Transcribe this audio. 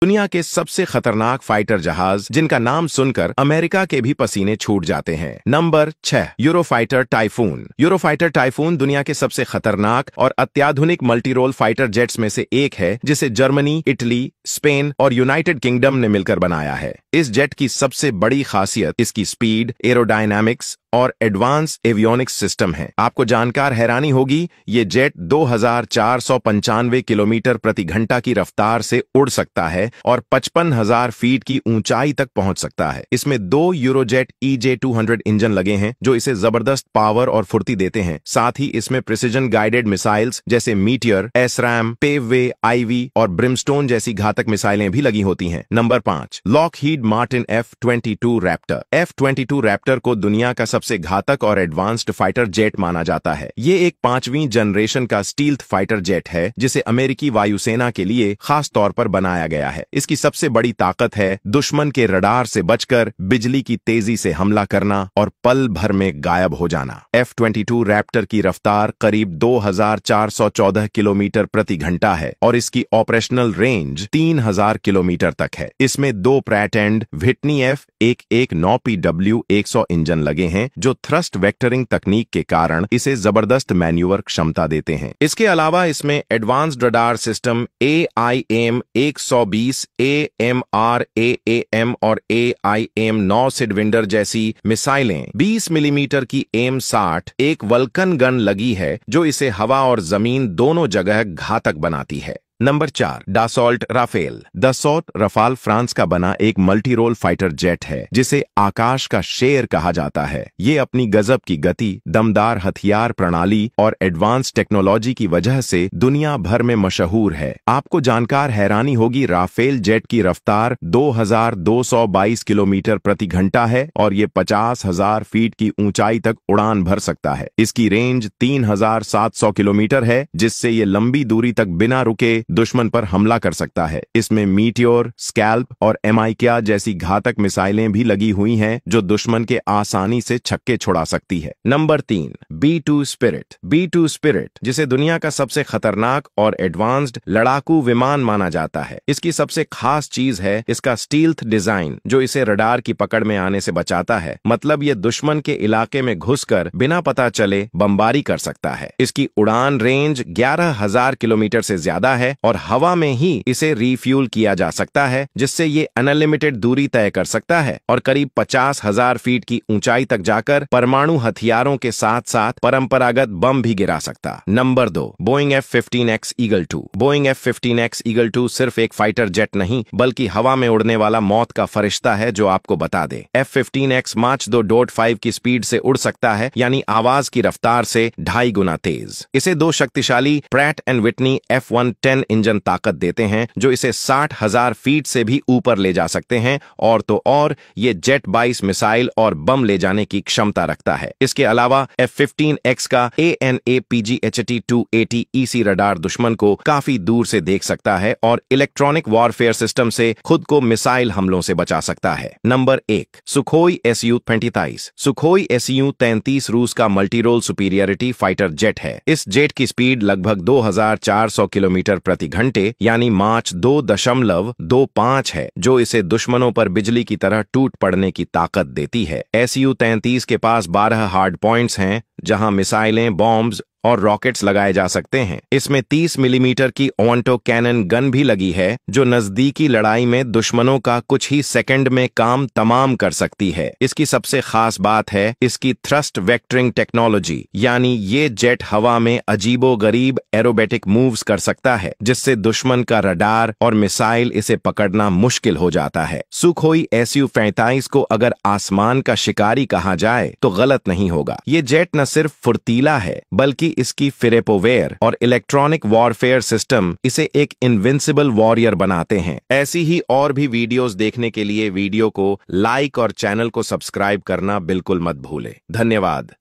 दुनिया के सबसे खतरनाक फाइटर जहाज जिनका नाम सुनकर अमेरिका के भी पसीने छूट जाते हैं। Number 6, Eurofighter typhoon. Eurofighter typhoon दुनिया के सबसे खतरनाक और अत्याधुनिक मल्टीरोल फाइटर जेट्स में से एक है, जिसे जर्मनी, इटली, स्पेन और यूनाइटेड किंगडम ने मिलकर बनाया है। इस जेट की सबसे बड़ी खासियत इसकी स्पीड, एरोडायनामिक्स और एडवांस एवियोनिक्स सिस्टम है। आपको जानकर हैरानी होगी, ये जेट 2495 किलोमीटर प्रति घंटा की रफ्तार से उड़ सकता है और 55,000 फीट की ऊंचाई तक पहुंच सकता है। इसमें 2 यूरोजेट EJ-200 इंजन लगे हैं जो इसे जबरदस्त पावर और फुर्ती देते हैं। साथ ही इसमें प्रिसिजन गाइडेड मिसाइल्स जैसे मीटियर, एसरैम, पेववे, आईवी और ब्रिमस्टोन जैसी घातक मिसाइलें भी लगी होती हैं। Number 5, Lockheed Martin F-22 Raptor. F-22 Raptor को दुनिया का सबसे घातक और एडवांस्ड फाइटर जेट माना जाता है। ये एक 5वीं जनरेशन का स्टील्थ फाइटर जेट है जिसे अमेरिकी वायुसेना के लिए खास तौर पर बनाया गया है। इसकी सबसे बड़ी ताकत है दुश्मन के रडार से बचकर बिजली की तेजी से हमला करना और पल भर में गायब हो जाना। F-22 रैप्टर की रफ्तार करीब 2414 किलोमीटर प्रति घंटा है और इसकी ऑपरेशनल रेंज 3000 किलोमीटर तक है। इसमें 2 Pratt and Whitney F119PW100 engine लगे हैं जो थ्रस्ट वेक्टरिंग तकनीक के कारण इसे जबरदस्त मैन्यूवर क्षमता देते हैं। इसके अलावा इसमें advanced radar system AIM-120, AMRAAM और AIM-9 सिडविंडर जैसी मिसाइलें, 20 मिलीमीटर की AIM-60 एक वल्कन गन लगी है जो इसे हवा और जमीन दोनों जगह घातक बनाती है। Number 4, Dassault Rafale. Dassault Rafale France का बना एक मल्टीरोल फाइटर जेट है जिसे आकाश का शेर कहा जाता है। ये अपनी गजब की गति, दमदार हथियार प्रणाली और एडवांस टेक्नोलॉजी की वजह से दुनिया भर में मशहूर है। आपको जानकर हैरानी होगी, राफेल जेट की रफ्तार 2222 किलोमीटर प्रति घंटा है और ये 50,000 फीट की ऊंचाई तक उड़ान भर सकता है। इसकी रेंज 3700 किलोमीटर है जिससे ये लंबी दूरी तक बिना रुके दुश्मन पर हमला कर सकता है। इसमें मीटियोर, स्कैल्प और एमाइक्या जैसी घातक मिसाइलें भी लगी हुई हैं जो दुश्मन के आसानी से छक्के छुड़ा सकती है। Number 3, B-2 spirit. B-2 spirit, जिसे दुनिया का सबसे खतरनाक और एडवांस्ड लड़ाकू विमान माना जाता है। इसकी सबसे खास चीज है इसका स्टील्थ डिजाइन जो इसे रडार की पकड़ में आने से बचाता है। मतलब ये दुश्मन के इलाके में घुसकर बिना पता चले बमबारी कर सकता है। इसकी उड़ान रेंज 11,000 किलोमीटर से ज्यादा है और हवा में ही इसे रिफ्यूल किया जा सकता है जिससे ये अनलिमिटेड दूरी तय कर सकता है और करीब 50,000 फीट की ऊंचाई तक जाकर परमाणु हथियारों के साथ साथ परंपरागत बम भी गिरा सकता। Number 2, Boeing F-15X eagle 2। Boeing F-15X eagle 2 सिर्फ एक फाइटर जेट नहीं बल्कि हवा में उड़ने वाला मौत का फरिश्ता है जो आपको बता दे। F-15X माच 2.5 की स्पीड से उड़ सकता है, यानी आवाज की रफ्तार से 2.5 गुना तेज। इसे 2 शक्तिशाली Pratt and Whitney F-110 engine ताकत देते हैं जो इसे 60,000 फीट से भी ऊपर ले जा सकते हैं और तो और ये जेट 22 मिसाइल और बम ले जाने की क्षमता रखता है। इसके अलावा F-15X का ANAPGHT-280 EC रडार दुश्मन को काफी दूर से देख सकता है और इलेक्ट्रॉनिक वॉरफेयर सिस्टम से खुद को मिसाइल हमलों से बचा सकता है। Number 1, Sukhoi Su-33। Sukhoi Su-33 रूस का मल्टीरोल सुपीरियरिटी फाइटर जेट है। इस जेट की स्पीड लगभग 2400 किलोमीटर प्रति घंटे यानी माच 2.25 है जो इसे दुश्मनों पर बिजली की तरह टूट पड़ने की ताकत देती है। Su-33 के पास 12 हार्ड पॉइंट्स हैं जहां मिसाइलें, बॉम्ब्स और रॉकेट्स लगाए जा सकते हैं। इसमें 30 मिलीमीटर की ओवंटो कैनन गन भी लगी है जो नजदीकी लड़ाई में दुश्मनों का कुछ ही सेकंड में काम तमाम कर सकती है। इसकी सबसे खास बात है इसकी थ्रस्ट वेक्टरिंग टेक्नोलॉजी, यानी ये जेट हवा में अजीबोगरीब एरोबेटिक मूव्स कर सकता है जिससे दुश्मन का रडार और मिसाइल इसे पकड़ना मुश्किल हो जाता है। सुखोई Su-33 को अगर आसमान का शिकारी कहा जाए तो गलत नहीं होगा। ये जेट न सिर्फ फुर्तीला है बल्कि इसकी फिरेपोवेयर और इलेक्ट्रॉनिक वॉरफेयर सिस्टम इसे एक इनविंसिबल वॉरियर बनाते हैं। ऐसी ही और भी वीडियोस देखने के लिए वीडियो को लाइक और चैनल को सब्सक्राइब करना बिल्कुल मत भूले। धन्यवाद।